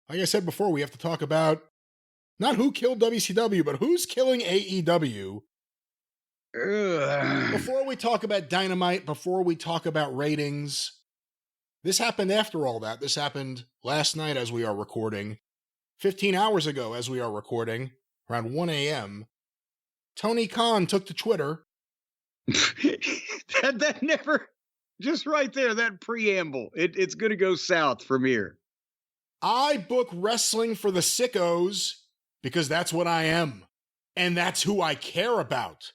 like I said before, we have to talk about not who killed WCW, but who's killing AEW. Before we talk about Dynamite, before we talk about ratings, this happened after all that. This happened last night as we are recording, 15 hours ago as we are recording, around 1 a.m. Tony Khan took to Twitter. that never, just right there, that preamble, it's going to go south from here. I book wrestling for the sickos because that's what I am. And that's who I care about.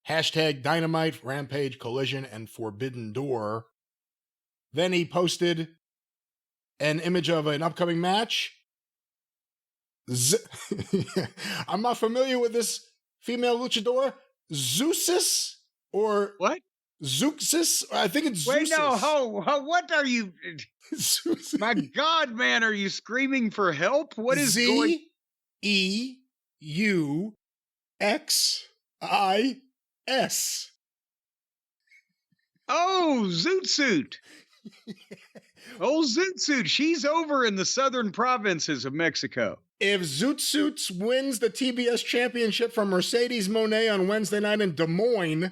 Hashtag Dynamite, Rampage, Collision, and Forbidden Door. Then he posted an image of an upcoming match. I'm not familiar with this female luchador. Zeusis? Or what? Zeuxis? I think it's Zeusis. Wait, no, what are you? My God, man, are you screaming for help? What is going? Z-E-U-X-I-S. Oh, Zoot Suit. Old Zoot Suit. She's over in the southern provinces of Mexico. If Zoot Suits wins the TBS championship from Mercedes Moné on Wednesday night in Des Moines,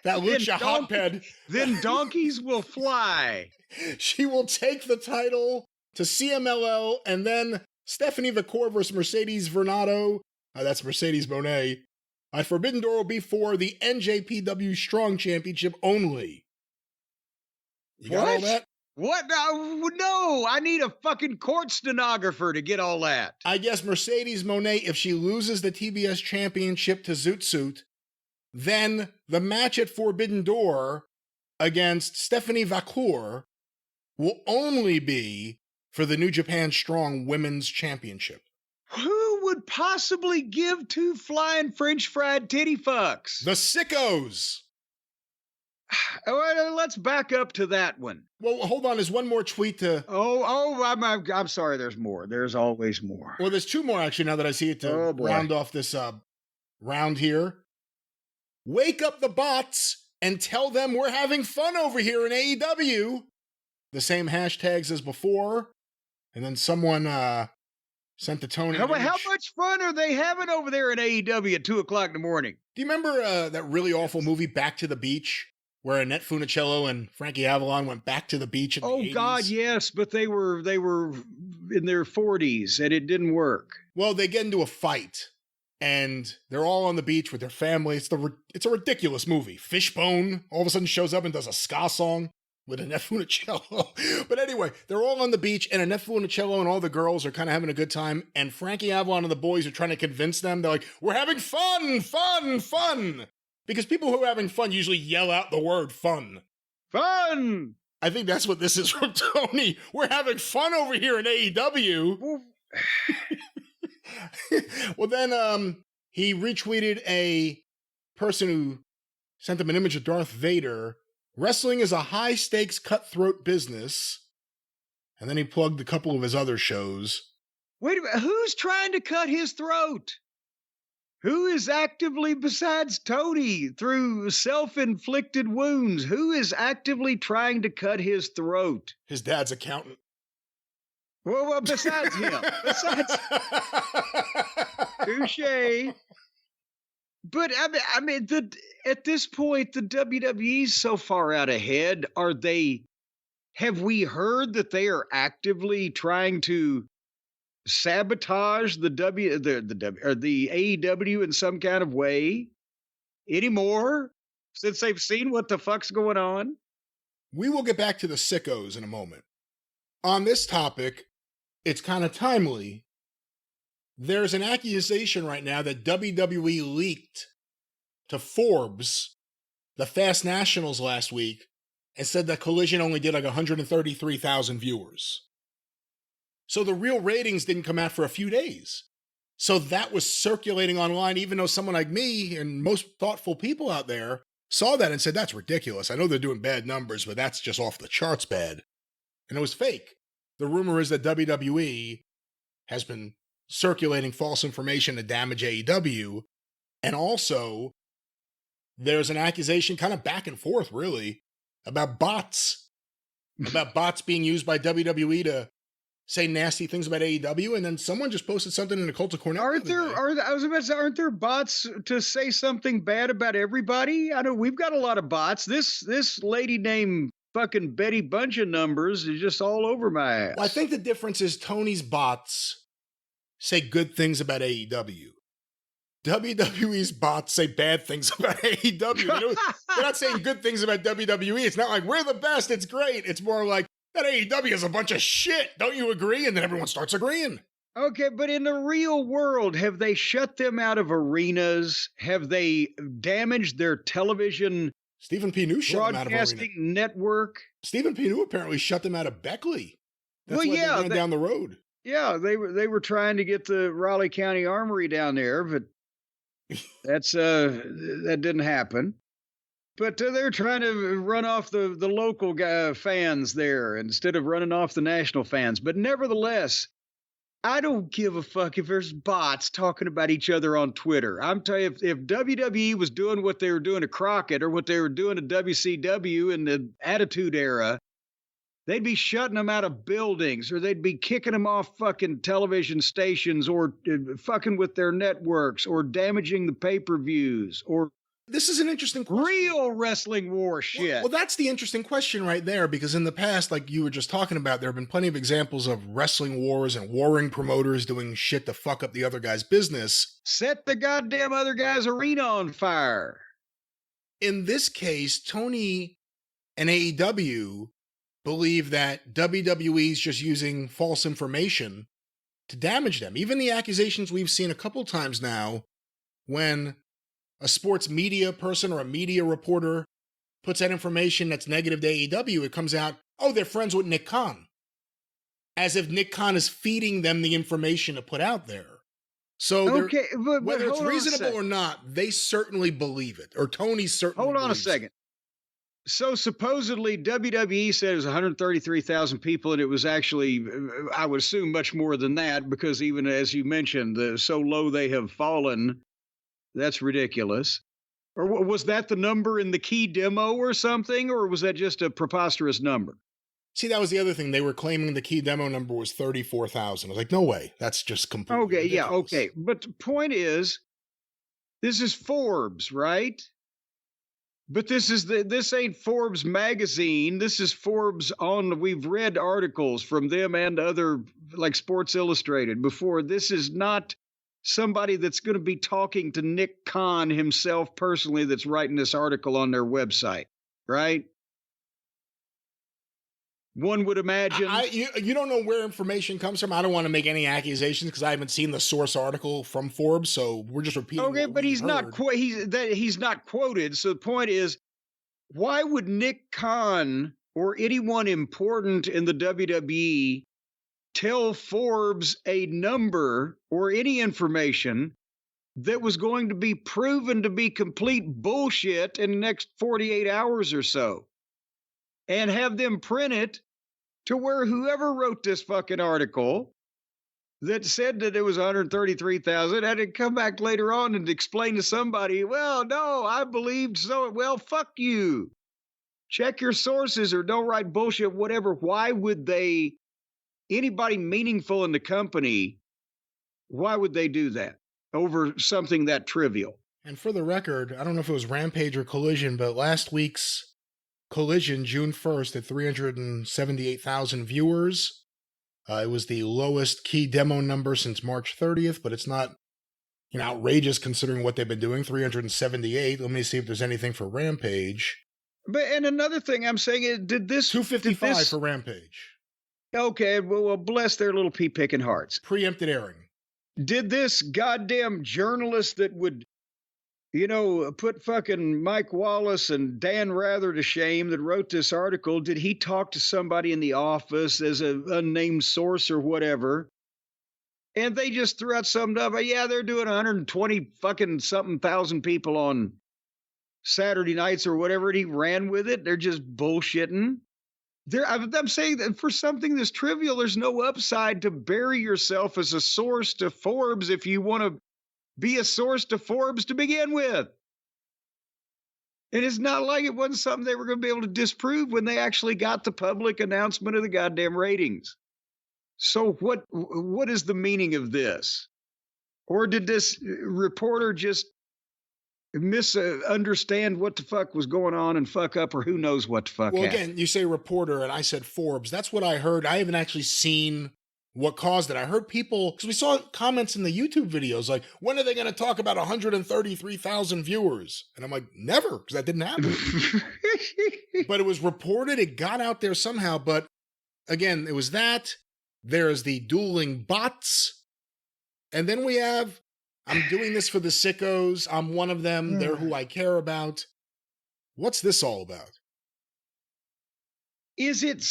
that lucha hotbed, then donkeys will fly. She will take the title to CMLL, and then Stephanie Vacour versus Mercedes Vernado. That's Mercedes Moné. Forbidden Door will be for the NJPW Strong Championship only. You got all that? What? No, I need a fucking court stenographer to get all that. I guess Mercedes Moné, if she loses the TBS Championship to Zoot Suit, then the match at Forbidden Door against Stephanie Vacour will only be for the New Japan Strong Women's Championship. Who would possibly give two flying French fried titty fucks? The Sickos. Let's back up to that one. Well, hold on. There's one more tweet to... I'm sorry. There's more. There's always more. Well, there's two more, actually, now that I see it, to round off this round here. Wake up the bots and tell them we're having fun over here in AEW. The same hashtags as before. And then someone sent to Tony. How much fun are they having over there in AEW at 2 o'clock in the morning? Do you remember that really awful movie, Back to the Beach? Where Annette Funicello and Frankie Avalon went back to the beach in the 80s. God, yes, but they were in their 40s and it didn't work. Well, they get into a fight and they're all on the beach with their family. It's a ridiculous movie. Fishbone all of a sudden shows up and does a ska song with Annette Funicello. But anyway, they're all on the beach and Annette Funicello and all the girls are kind of having a good time. And Frankie Avalon and the boys are trying to convince them. They're like, we're having fun, fun, fun. Because people who are having fun usually yell out the word fun. Fun! I think that's what this is from Tony. We're having fun over here in AEW. Well, then he retweeted a person who sent him an image of Darth Vader. Wrestling is a high-stakes, cutthroat business. And then he plugged a couple of his other shows. Wait a minute. Who's trying to cut his throat? Who is actively, besides Tony, through self-inflicted wounds, who is actively trying to cut his throat? His dad's accountant. Well, besides him. Touche. But, I mean, at this point, the WWE's so far out ahead. Have we heard that they are actively trying to sabotage the AEW in some kind of way anymore since they've seen what the fuck's going on? We will get back to the Sickos in a moment. On this topic, it's kind of timely. There's an accusation right now that WWE leaked to Forbes the Fast Nationals last week and said that Collision only did like 133,000 viewers. So the real ratings didn't come out for a few days. So that was circulating online, even though someone like me and most thoughtful people out there saw that and said, that's ridiculous. I know they're doing bad numbers, but that's just off the charts bad. And it was fake. The rumor is that WWE has been circulating false information to damage AEW. And also, there's an accusation kind of back and forth, really, about bots. About bots being used by WWE to say nasty things about AEW, and then someone just posted something in the Cult of Cornette. Aren't there bots to say something bad about everybody? I know we've got a lot of bots. This lady named fucking Betty Bunch of Numbers is just all over my ass. Well, I think the difference is Tony's bots say good things about AEW. WWE's bots say bad things about AEW. They're not saying good things about WWE. It's not like, we're the best, it's great. It's more like, that AEW is a bunch of shit. Don't you agree? And then everyone starts agreeing. Okay, but in the real world, have they shut them out of arenas? Have they damaged their television Stephen P. New shut them out of broadcasting network? Stephen P. New apparently shut them out of Beckley. That's why they ran down the road. Yeah, they were trying to get the Raleigh County Armory down there, but that didn't happen. But they're trying to run off the local fans there instead of running off the national fans. But nevertheless, I don't give a fuck if there's bots talking about each other on Twitter. I'm telling you, if WWE was doing what they were doing to Crockett or what they were doing to WCW in the Attitude Era, they'd be shutting them out of buildings, or they'd be kicking them off fucking television stations, or fucking with their networks, or damaging the pay-per-views, or... This is an interesting question. Real wrestling war shit. Well, that's the interesting question right there, because in the past, like you were just talking about, there have been plenty of examples of wrestling wars and warring promoters doing shit to fuck up the other guy's business. Set the goddamn other guy's arena on fire. In this case, Tony and AEW believe that WWE's just using false information to damage them. Even the accusations we've seen a couple times now, when a sports media person or a media reporter puts out information that's negative to AEW, it comes out, oh, they're friends with Nick Khan. As if Nick Khan is feeding them the information to put out there. So okay, but whether it's reasonable or not, they certainly believe it. Or Tony certainly Hold on a believes second. it. So supposedly WWE said it was 133,000 people, and it was actually, I would assume, much more than that, because even as you mentioned, so low they have fallen. That's ridiculous. Or was that the number in the key demo or something? Or was that just a preposterous number? See, that was the other thing. They were claiming the key demo number was 34,000. I was like, no way. That's just completely ridiculous. Yeah, okay. But the point is, this is Forbes, right? But this ain't Forbes magazine. This is Forbes we've read articles from them and other, like Sports Illustrated before. This is not somebody that's going to be talking to Nick Khan himself personally that's writing this article on their website, right? One would imagine. You don't know where information comes from. I don't want to make any accusations because I haven't seen the source article from Forbes, so we're just repeating. Okay, but he's not quoted. So the point is, why would Nick Khan or anyone important in the WWE tell Forbes a number or any information that was going to be proven to be complete bullshit in the next 48 hours or so, and have them print it to where whoever wrote this fucking article that said that it was 133,000 had to come back later on and explain to somebody, well, no, I believed so. Well, fuck you. Check your sources or don't write bullshit, whatever. Why would anybody meaningful in the company, why would they do that over something that trivial? And for the record, I don't know if it was Rampage or Collision, but last week's Collision, June 1st, at 378,000 viewers. It was the lowest key demo number since March 30th, but it's not outrageous considering what they've been doing, 378. Let me see if there's anything for Rampage. And another thing I'm saying is, 255 for Rampage. Okay, well, bless their little pea-picking hearts. Preempted airing. Did this goddamn journalist that would, put fucking Mike Wallace and Dan Rather to shame that wrote this article, did he talk to somebody in the office as an unnamed source or whatever? And they just threw out something up. Yeah, they're doing 120 fucking something thousand people on Saturday nights or whatever, and he ran with it. They're just bullshitting. I'm saying that for something this trivial, there's no upside to bury yourself as a source to Forbes if you want to be a source to Forbes to begin with. And it's not like it wasn't something they were going to be able to disprove when they actually got the public announcement of the goddamn ratings. So what is the meaning of this? Or did this reporter just misunderstand what the fuck was going on and fuck up, or who knows what the fuck Well, happened? again, you say reporter and I said Forbes. That's what I heard. I haven't actually seen what caused it. I heard people, because we saw comments in the YouTube videos like, when are they going to talk about 133,000 viewers? And I'm like, never, because that didn't happen. But it was reported, it got out there somehow. But again, it was that. There's the dueling bots. And then we have, I'm doing this for the sickos. I'm one of them. They're who I care about. What's this all about? Is it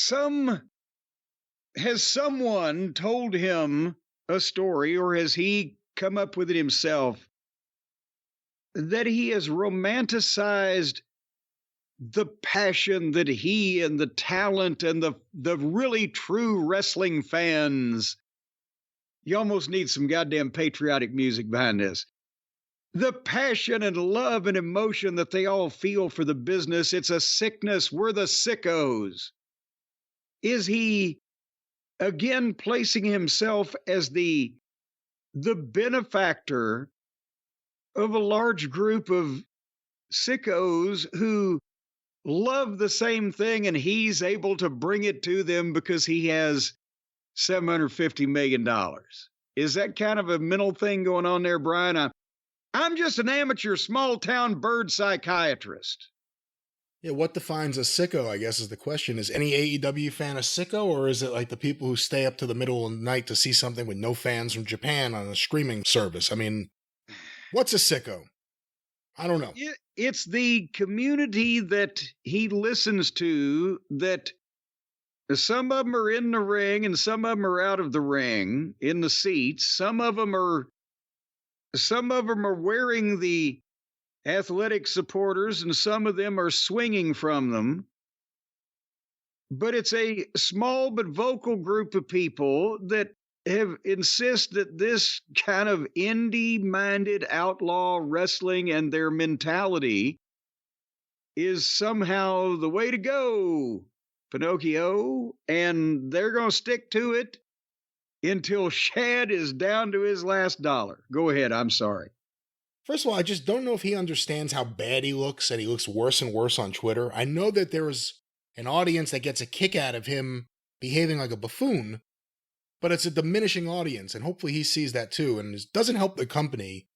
has someone told him a story, or has he come up with it himself, that he has romanticized the passion that he and the talent and the really true wrestling fans, you almost need some goddamn patriotic music behind this, the passion and love and emotion that they all feel for the business? It's a sickness. We're the sickos. Is he again placing himself as the benefactor of a large group of sickos who love the same thing, and he's able to bring it to them because he has $750 million? Is that kind of a mental thing going on there, Brian? I'm just an amateur small town bird psychiatrist. Yeah, what defines a sicko, I guess, is the question. Is any AEW fan a sicko, or is it like the people who stay up to the middle of the night to see something with no fans from Japan on a streaming service? I mean, what's a sicko? I don't know. It's the community that he listens to, that some of them are in the ring and some of them are out of the ring in the seats. Some of them are wearing the athletic supporters, and some of them are swinging from them. But it's a small but vocal group of people that insist that this kind of indie-minded outlaw wrestling and their mentality is somehow the way to go, Pinocchio, and they're going to stick to it until Shad is down to his last dollar. Go ahead, I'm sorry. First of all, I just don't know if he understands how bad he looks, and he looks worse and worse on Twitter. I know that there is an audience that gets a kick out of him behaving like a buffoon, but it's a diminishing audience, and hopefully he sees that too, and it doesn't help the company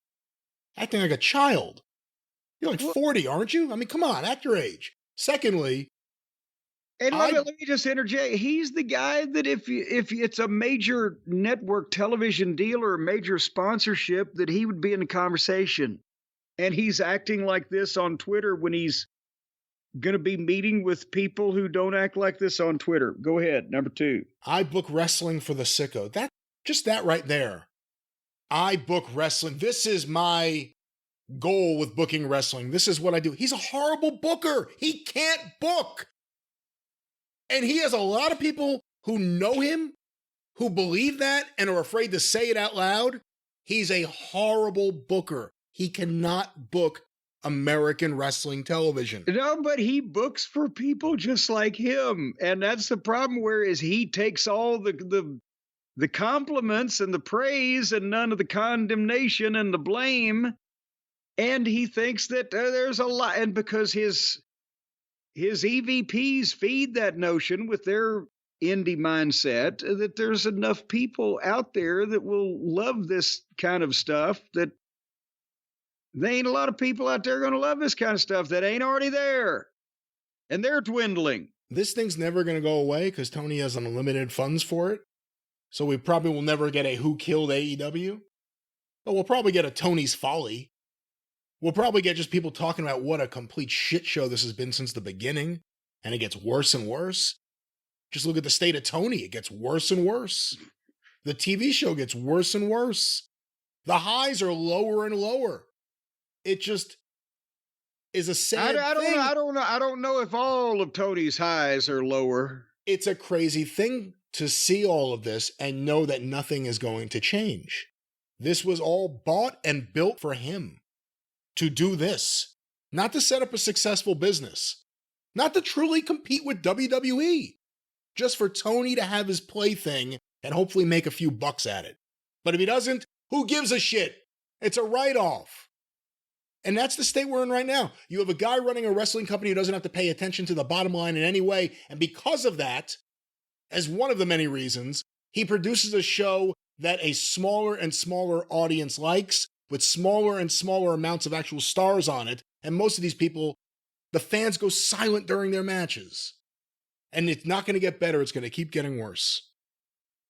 acting like a child. You're like 40, aren't you? I mean, come on, act your age. Secondly, and let me just interject. He's the guy that if it's a major network television deal or a major sponsorship, that he would be in the conversation. And he's acting like this on Twitter when he's going to be meeting with people who don't act like this on Twitter. Go ahead, number 2. I book wrestling for the sicko. That right there. I book wrestling. This is my goal with booking wrestling. This is what I do. He's a horrible booker. He can't book. And he has a lot of people who know him, who believe that and are afraid to say it out loud. He's a horrible booker. He cannot book American wrestling television. No, but he books for people just like him. And that's the problem, whereas he takes all the compliments and the praise and none of the condemnation and the blame. And he thinks that there's a lot, and because his EVPs feed that notion with their indie mindset, that there's enough people out there that will love this kind of stuff, that there ain't a lot of people out there going to love this kind of stuff that ain't already there. And they're dwindling. This thing's never going to go away because Tony has unlimited funds for it. So we probably will never get a Who Killed AEW. But we'll probably get a Tony's Folly. We'll probably get just people talking about what a complete shit show this has been since the beginning, and it gets worse and worse. Just look at the state of Tony. It gets worse and worse. The TV show gets worse and worse. The highs are lower and lower. It just is a sad thing. I don't know if all of Tony's highs are lower. It's a crazy thing to see all of this and know that nothing is going to change. This was all bought and built for him. To do this, not to set up a successful business, not to truly compete with WWE, just for Tony to have his plaything and hopefully make a few bucks at it. But if he doesn't, who gives a shit? It's a write-off. And that's the state we're in right now. You have a guy running a wrestling company who doesn't have to pay attention to the bottom line in any way. And because of that, as one of the many reasons, he produces a show that a smaller and smaller audience likes, with smaller and smaller amounts of actual stars on it. And most of these people, the fans go silent during their matches. And it's not going to get better. It's going to keep getting worse.